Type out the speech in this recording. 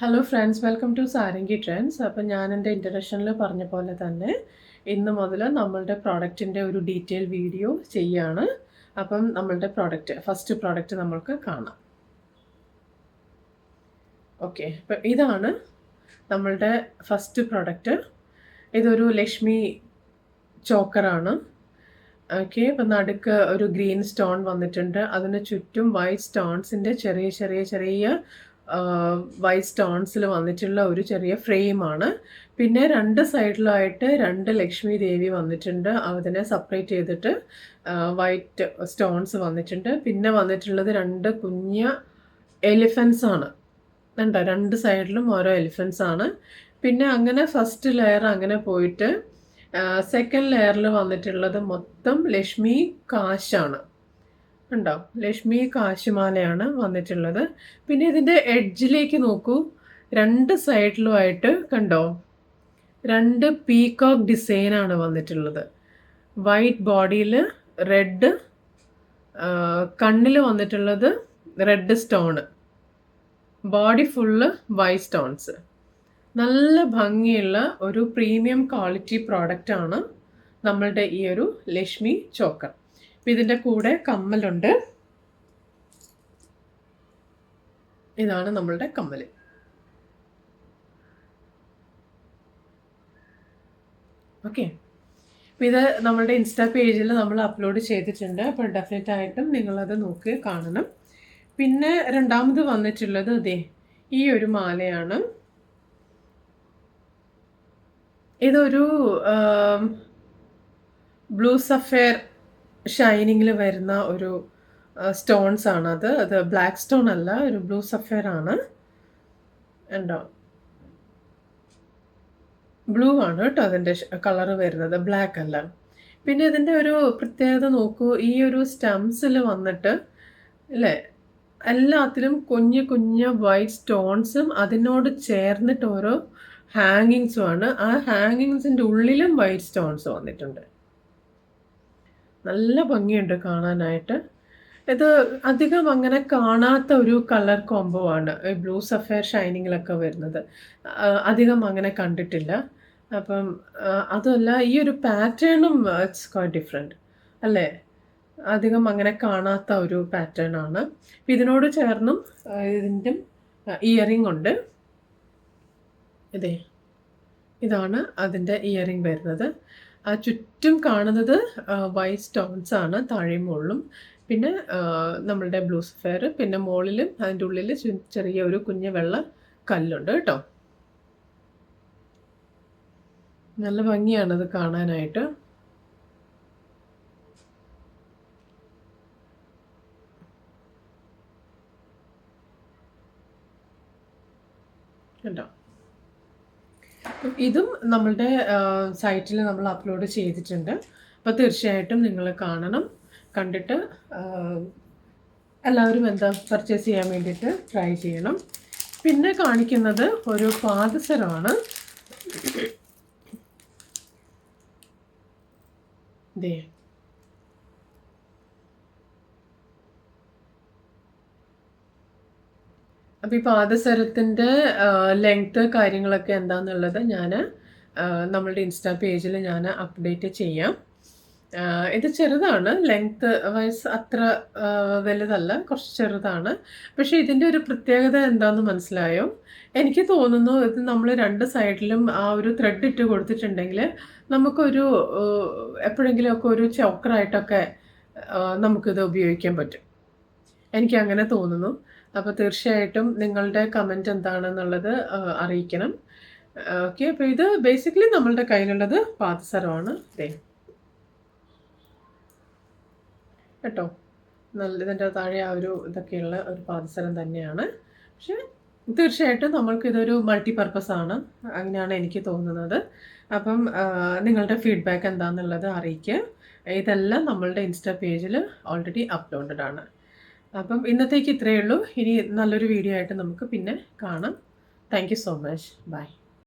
Hello friends, welcome to Sarangi trends. അപ്പം ഞാൻ എൻ്റെ ഇൻട്രഡക്ഷനിൽ പറഞ്ഞ പോലെ തന്നെ ഇന്ന് മുതൽ നമ്മളുടെ പ്രോഡക്റ്റിൻ്റെ ഒരു ഡീറ്റെയിൽ വീഡിയോ ചെയ്യുകയാണ്. അപ്പം നമ്മളുടെ ഫസ്റ്റ് പ്രോഡക്റ്റ് നമ്മൾക്ക് കാണാം. ഓക്കെ, അപ്പം ഇതാണ് നമ്മളുടെ ഫസ്റ്റ് പ്രോഡക്റ്റ്. ഇതൊരു ലക്ഷ്മി ചോക്കറാണ്. ഓക്കെ, അപ്പം നടുക്ക് ഒരു ഗ്രീൻ സ്റ്റോൺ വന്നിട്ടുണ്ട്. അതിന് ചുറ്റും വൈറ്റ് സ്റ്റോൺസിൻ്റെ ചെറിയ വൈറ്റ് സ്റ്റോൺസിൽ വന്നിട്ടുള്ള ഒരു ചെറിയ ഫ്രെയിമാണ്. പിന്നെ രണ്ട് സൈഡിലായിട്ട് രണ്ട് ലക്ഷ്മി ദേവി വന്നിട്ടുണ്ട്. അതിനെ സെപ്പറേറ്റ് ചെയ്തിട്ട് വൈറ്റ് സ്റ്റോൺസ് വന്നിട്ടുണ്ട്. പിന്നെ വന്നിട്ടുള്ളത് രണ്ട് കുഞ്ഞ് എലിഫൻസ് ആണ്. കണ്ടോ, രണ്ട് സൈഡിലും ഓരോ എലിഫൻസ് ആണ്. പിന്നെ അങ്ങനെ ഫസ്റ്റ് ലെയർ അങ്ങനെ പോയിട്ട് സെക്കൻഡ് ലെയറിൽ വന്നിട്ടുള്ളത് മൊത്തം ലക്ഷ്മി കാശാണ്. ഉണ്ടോ, ലക്ഷ്മി കാശുമാലയാണ് വന്നിട്ടുള്ളത്. പിന്നെ ഇതിൻ്റെ എഡ്ജിലേക്ക് നോക്കൂ, രണ്ട് സൈഡിലുമായിട്ട് കണ്ടോ രണ്ട് പീകോക്ക് ഡിസൈനാണ് വന്നിട്ടുള്ളത്. വൈറ്റ് ബോഡിയിൽ റെഡ്, കണ്ണിൽ വന്നിട്ടുള്ളത് red stone, body full white stones. നല്ല ഭംഗിയുള്ള ഒരു പ്രീമിയം ക്വാളിറ്റി പ്രോഡക്റ്റാണ് നമ്മളുടെ ഈ ഒരു ലക്ഷ്മി ചോക്കർ. അപ്പം ഇതിൻ്റെ കൂടെ കമ്മലുണ്ട്. ഇതാണ് നമ്മളുടെ കമ്മൽ. ഓക്കെ, അപ്പം ഇത് നമ്മളുടെ ഇൻസ്റ്റാ പേജിൽ നമ്മൾ അപ്ലോഡ് ചെയ്തിട്ടുണ്ട്. അപ്പോൾ ഡെഫിനറ്റ് ആയിട്ടും നിങ്ങളത് നോക്കി കാണണം. പിന്നെ രണ്ടാമത് വന്നിട്ടുള്ളത് അതെ ഈ ഒരു മാലയാണ്. ഇതൊരു ബ്ലൂ സഫയർ ഷൈനിങ്ങിൽ വരുന്ന ഒരു സ്റ്റോൺസ് ആണ്. അത് ബ്ലാക്ക് സ്റ്റോൺ അല്ല, ഒരു ബ്ലൂ സഫയർ ആണ്. ഉണ്ടോ, ബ്ലൂ ആണ് കേട്ടോ അതിൻ്റെ കളറ് വരുന്നത്, ബ്ലാക്ക് അല്ല. പിന്നെ ഇതിൻ്റെ ഒരു പ്രത്യേകത നോക്കൂ, ഈ ഒരു സ്റ്റംസിൽ വന്നിട്ട് അല്ലേ എല്ലാത്തിലും കുഞ്ഞു കുഞ്ഞു വൈറ്റ് സ്റ്റോൺസും അതിനോട് ചേർന്നിട്ട് ഓരോ ഹാങ്ങിങ്സും ആണ്. ആ ഹാങ്ങിങ്സിൻ്റെ ഉള്ളിലും വൈറ്റ് സ്റ്റോൺസ് വന്നിട്ടുണ്ട്. നല്ല ഭംഗിയുണ്ട് കാണാനായിട്ട്. ഇത് അധികം അങ്ങനെ കാണാത്ത ഒരു കളർ കോംബോ ആണ് ഈ ബ്ലൂ സഫയർ ഷൈനിങ്ങിലൊക്കെ വരുന്നത്. അധികം അങ്ങനെ കണ്ടിട്ടില്ല. അപ്പം അതുമല്ല, ഈ ഒരു പാറ്റേണും ഇറ്റ്സ് ക്വൈറ്റ് ഡിഫറെൻറ്റ് അല്ലേ, അധികം അങ്ങനെ കാണാത്ത ഒരു പാറ്റേൺ ആണ്. ഇതിനോട് ചേർന്നും ഇതിൻ്റെ ഇയറിംഗ് ഉണ്ട്. ഇതാണ് അതിൻ്റെ ഇയറിംഗ് വരുന്നത്. ആ ചുറ്റും കാണുന്നത് വൈറ്റ് സ്റ്റോൺസ് ആണ് താഴെയും മുകളിലും. പിന്നെ നമ്മളുടെ ബ്ലൂ സഫയർ, പിന്നെ മുകളിലും അതിൻ്റെ ഉള്ളിൽ ചെറിയ ഒരു കുഞ്ഞ് വെള്ള കല്ലുണ്ട് കേട്ടോ. നല്ല ഭംഗിയാണത് കാണാനായിട്ട്. കേട്ടോ, ഇതും നമ്മളുടെ സൈറ്റിൽ നമ്മൾ അപ്ലോഡ് ചെയ്തിട്ടുണ്ട്. അപ്പോൾ തീർച്ചയായിട്ടും നിങ്ങൾ കാണണം. കണ്ടിട്ട് എല്ലാവരും പർച്ചേസ് ചെയ്യാൻ വേണ്ടിയിട്ട് ട്രൈ ചെയ്യണം. പിന്നെ കാണിക്കുന്നത് ഒരു പാദസരമാണ്. അപ്പോൾ ഈ പാദസരത്തിൻ്റെ ലെങ്ത്ത് കാര്യങ്ങളൊക്കെ എന്താണെന്നുള്ളത് ഞാൻ നമ്മളുടെ ഇൻസ്റ്റാ പേജിൽ ഞാൻ അപ്ഡേറ്റ് ചെയ്യാം. ഇത് ചെറുതാണ്, ലെങ്ത്ത് വൈസ് അത്ര വലുതല്ല, കുറച്ച് ചെറുതാണ്. പക്ഷേ ഇതിൻ്റെ ഒരു പ്രത്യേകത എന്താണെന്ന് മനസ്സിലായോ? എനിക്ക് തോന്നുന്നു ഇത് നമ്മൾ രണ്ട് സൈഡിലും ആ ഒരു ത്രെഡ് ഇട്ട് കൊടുത്തിട്ടുണ്ടെങ്കിൽ നമുക്കൊരു എപ്പോഴെങ്കിലുമൊക്കെ ഒരു ചോക്കറായിട്ടൊക്കെ നമുക്കിത് ഉപയോഗിക്കാൻ പറ്റും. എനിക്കങ്ങനെ തോന്നുന്നു. അപ്പോൾ തീർച്ചയായിട്ടും നിങ്ങളുടെ കമൻറ്റ് എന്താണെന്നുള്ളത് അറിയിക്കണം. ഓക്കെ, അപ്പോൾ ഇത് ബേസിക്കലി നമ്മളുടെ കയ്യിലുള്ളത് പാദസരമാണ്. കേട്ടോ, ഇതിൻ്റെ താഴെ ആ ഒരു ഇതൊക്കെയുള്ള ഒരു പാദസരം തന്നെയാണ്. പക്ഷേ തീർച്ചയായിട്ടും നമ്മൾക്കിതൊരു മൾട്ടിപർപ്പസ് ആണ്, അങ്ങനെയാണ് എനിക്ക് തോന്നുന്നത്. അപ്പം നിങ്ങളുടെ ഫീഡ്ബാക്ക് എന്താണെന്നുള്ളത് അറിയിക്കുക. ഇതെല്ലാം നമ്മളുടെ ഇൻസ്റ്റാ പേജിൽ ഓൾറെഡി അപ്ലോഡഡ് ആണ്. അപ്പം ഇന്നത്തേക്ക് ഇത്രയേ ഉള്ളൂ. ഇനി നല്ലൊരു വീഡിയോ ആയിട്ട് നമുക്ക് പിന്നെ കാണാം. Thank you so much. By.